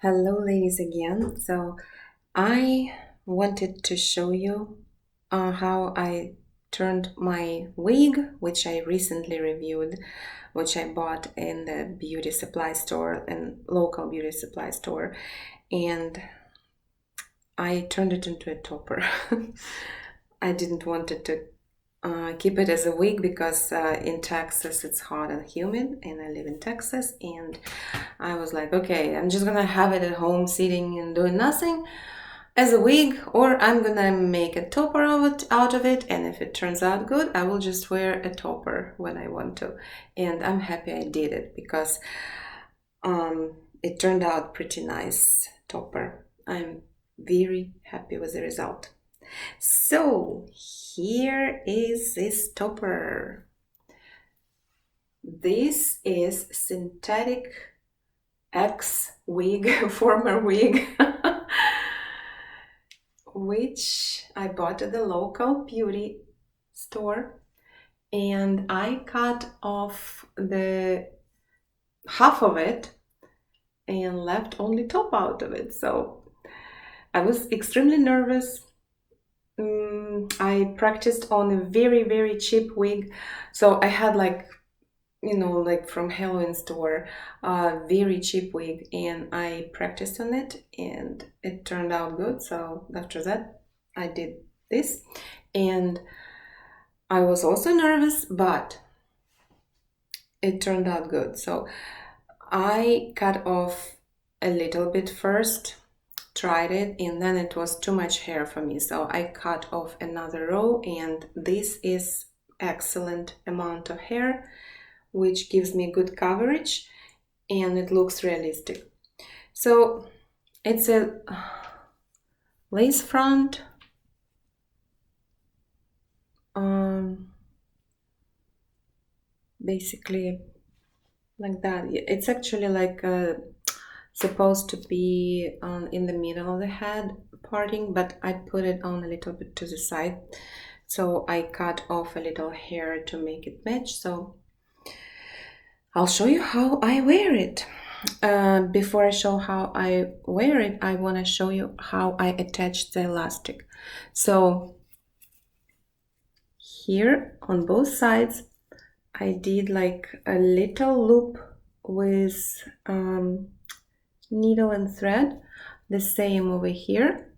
Hello, ladies, again. So, I wanted to show you how I turned my wig, which I recently reviewed, which I bought in the beauty supply store and local beauty supply store, and I turned it into a topper. I didn't want it to keep it as a wig because in Texas it's hot and humid, and I live in Texas, and I was like, okay, I'm just gonna have it at home sitting and doing nothing as a wig, or I'm gonna make a topper out of it, and if it turns out good, I will just wear a topper when I want to. And I'm happy I did it because it turned out pretty nice topper. I'm very happy with the result. So here is this topper. This is synthetic X wig, former wig, which I bought at the local beauty store, and I cut off the half of it and left only top out of it. So I was extremely nervous. I practiced on a very, very cheap wig. So I had like from Halloween store, a very cheap wig, and I practiced on it and it turned out good. So after that, I did this, and I was also nervous, but it turned out good. So I cut off a little bit first, tried it, and then it was too much hair for me, so I cut off another row, and this is excellent amount of hair, which gives me good coverage and it looks realistic. So it's a lace front, basically like that. It's actually like supposed to be in the middle of the head parting, but I put it on a little bit to the side, so I cut off a little hair to make it match. So I'll show you how I wear it. Before I show how I wear it, I want to show you how I attach the elastic. So here on both sides, I did like a little loop with needle and thread, the same over here.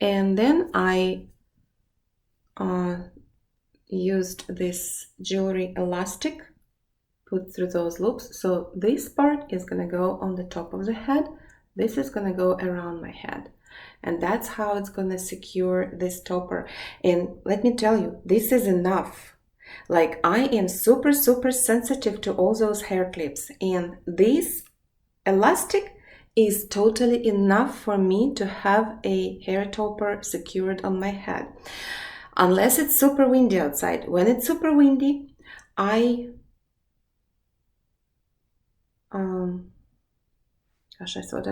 And then I used this jewelry elastic, put through those loops. So this part is gonna go on the top of the head. This is gonna go around my head. And that's how it's gonna secure this topper. And let me tell you, this is enough. Like, I am super, super sensitive to all those hair clips, and this elastic is totally enough for me to have a hair topper secured on my head. Unless it's super windy outside. When it's super windy, gosh, I thought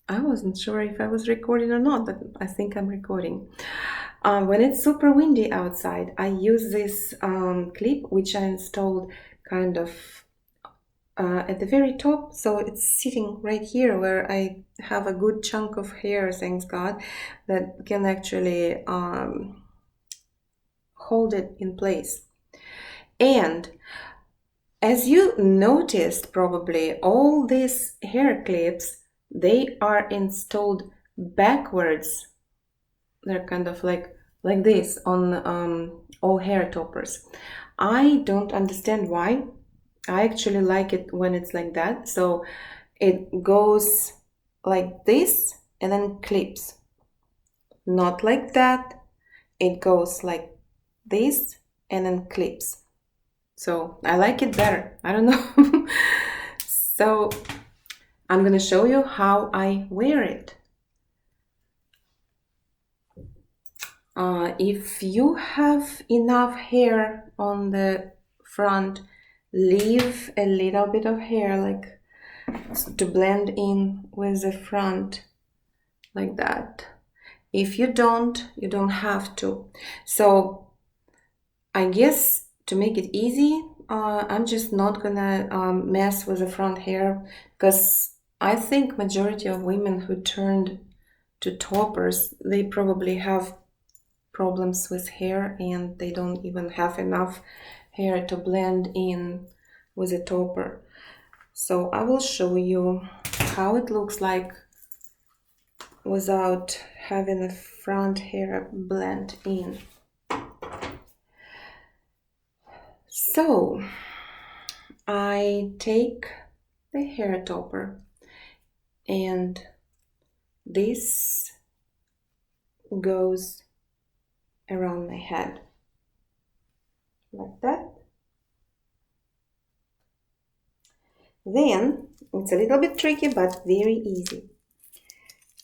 I wasn't sure if I was recording or not, but I think I'm recording. When it's super windy outside, I use this clip, which I installed kind of at the very top, so it's sitting right here where I have a good chunk of hair, thanks God, that can actually hold it in place. And as you noticed, probably all these hair clips, they are installed backwards. They're kind of like this on all hair toppers. I don't understand why. I actually like it when it's like that. So it goes like this and then clips. Not like that. It goes like this and then clips. So I like it better. I don't know. So I'm gonna show you how I wear it. If you have enough hair on the front, leave a little bit of hair like to blend in with the front, like that. If you don't have to. So I guess to make it easy, I'm just not gonna mess with the front hair because I think majority of women who turned to toppers, they probably have problems with hair and they don't even have enough hair to blend in with a topper. So I will show you how it looks like without having the front hair blend in. So I take the hair topper and this goes around my head like that. Then it's a little bit tricky but very easy.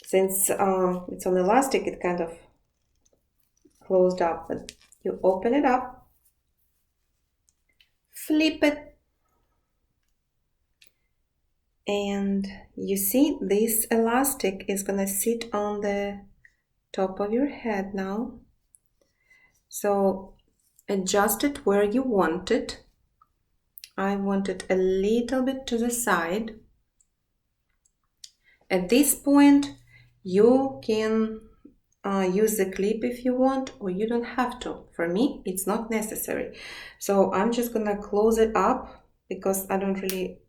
Since it's on elastic, it kind of closed up, but you open it up, flip it, and you see this elastic is gonna sit on the top of your head now. So adjust it where you want it. I want it a little bit to the side. At this point, you can use the clip if you want, or you don't have to. For me, it's not necessary. So I'm just gonna close it up because I don't really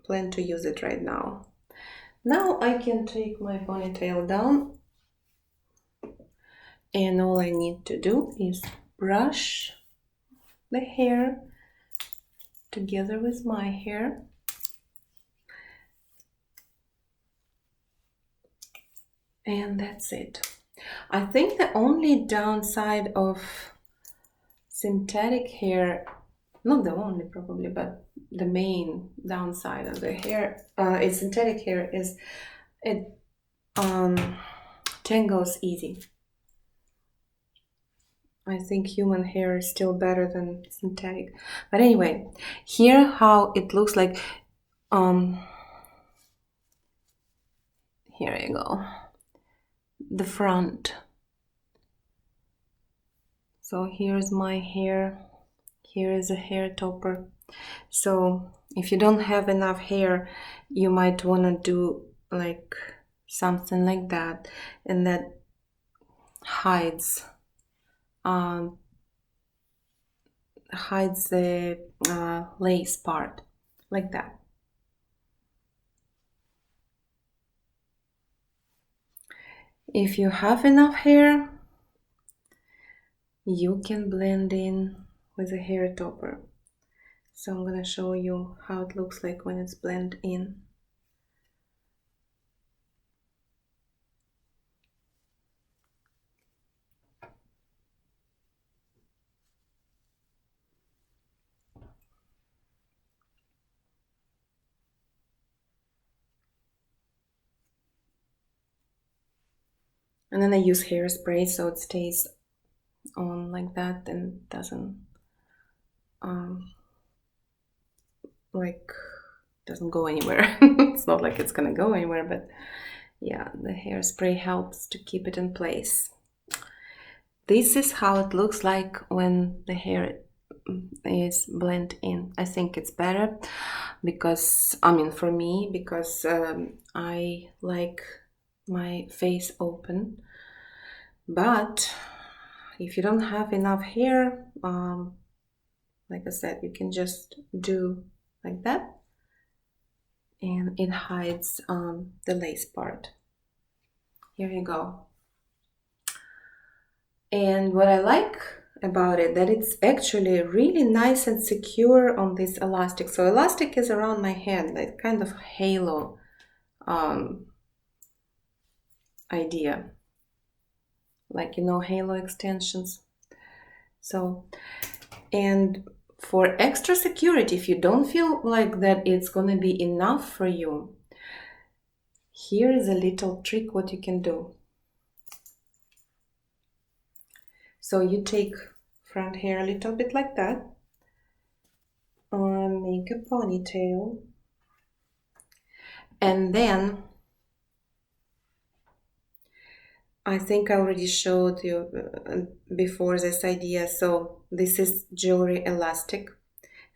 plan to use it right now. Now I can take my ponytail down and all I need to do is brush the hair together with my hair. And that's it. I think the only downside of synthetic hair, not the only probably, but the main downside of the hair, is synthetic hair is it tangles easy. I think human hair is still better than synthetic. But anyway, here how it looks like. Here you go. The front. So here's my hair. Here is a hair topper. So if you don't have enough hair, you might want to do like something like that, and that hides the lace part like that. If you have enough hair, you can blend in with a hair topper. So I'm gonna show you how it looks like when it's blended in. And then I use hairspray so it stays on like that and doesn't doesn't go anywhere. It's not like it's gonna go anywhere, but yeah, the hairspray helps to keep it in place. This is how it looks like when the hair is blended in. I think it's better because, I mean, for me, because I like my face open. But if you don't have enough hair, like I said, you can just do like that and it hides the lace part. Here you go. And what I like about it, that it's actually really nice and secure on this elastic. So elastic is around my head, like kind of halo idea, like, you know, halo extensions. So, and for extra security, if you don't feel like that it's gonna be enough for you, here is a little trick what you can do. So you take front hair a little bit like that, make a ponytail, and then I think I already showed you before this idea. So this is jewelry elastic.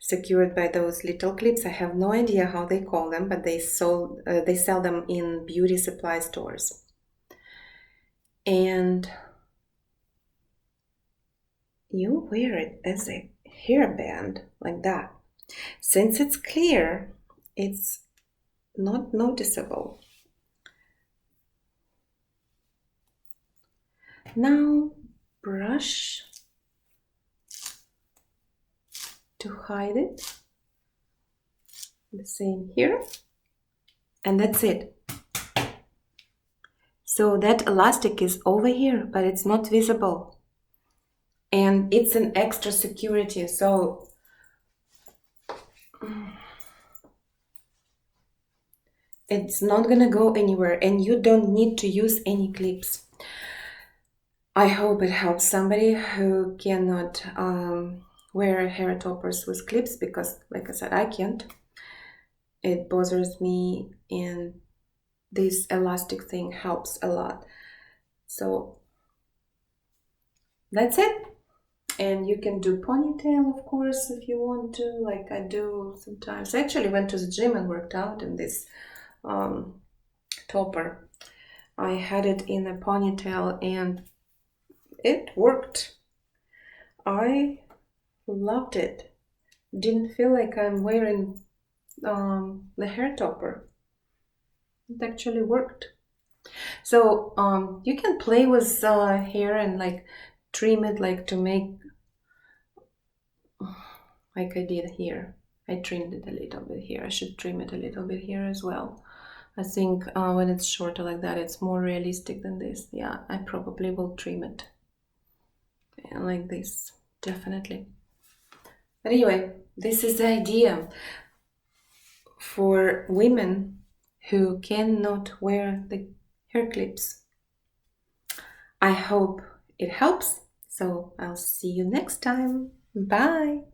secured by those little clips. I have no idea how they call them, but they sell them in beauty supply stores. And you wear it as a hairband like that. Since it's clear, it's not noticeable. Now brush to hide it. The same here. And that's it. So that elastic is over here, but it's not visible. And it's an extra security, so it's not gonna go anywhere, and you don't need to use any clips. I hope it helps somebody who cannot wear hair toppers with clips, because like I said, I can't. It bothers me, and this elastic thing helps a lot. So that's it. And you can do ponytail, of course, if you want to, like I do sometimes. I actually went to the gym and worked out in this topper. I had it in a ponytail and it worked. I loved it. Didn't feel like I'm wearing the hair topper. It actually worked. So you can play with hair and like trim it, like to make, like I did here. I trimmed it a little bit here. I should trim it a little bit here as well. I think when it's shorter like that, it's more realistic than this. Yeah, I probably will trim it. And like this, definitely. But anyway, this is the idea for women who cannot wear the hair clips. I hope it helps. So I'll see you next time. Bye.